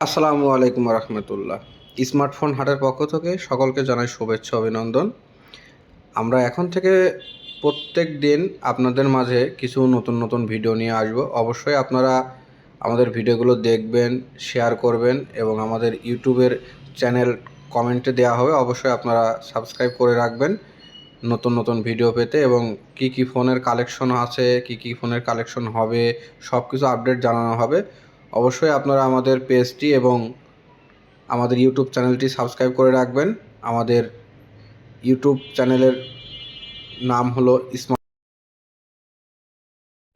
আসসালামু আলাইকুম রহমতুল্লাহ। স্মার্টফোন হাটের পক্ষ থেকে সকলকে জানাই শুভেচ্ছা অভিনন্দন। আমরা এখন থেকে প্রত্যেক দিন আপনাদের মাঝে কিছু নতুন নতুন ভিডিও নিয়ে আসব। অবশ্যই আপনারা আমাদের ভিডিওগুলো দেখবেন, শেয়ার করবেন এবং আমাদের ইউটিউবের চ্যানেল কমেন্টে দেওয়া হবে, অবশ্যই আপনারা সাবস্ক্রাইব করে রাখবেন নতুন নতুন ভিডিও পেতে। এবং কি কি ফোনের কালেকশন আছে, কি কি ফোনের কালেকশন হবে, সব কিছু আপডেট জানানো হবে। অবশ্যই আপনারা আমাদের পেজটি এবং আমাদের ইউটিউব চ্যানেলটি সাবস্ক্রাইব করে রাখবেন। আমাদের ইউটিউব চ্যানেলের নাম হলো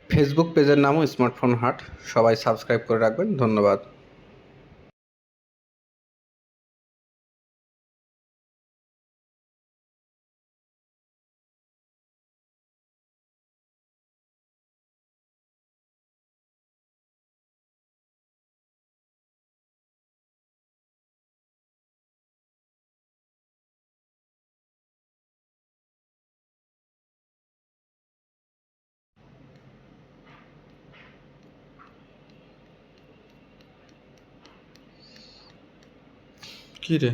ফেসবুক পেজের নামও স্মার্টফোন হাট। সবাই সাবস্ক্রাইব করে রাখবেন। ধন্যবাদ। কি রে?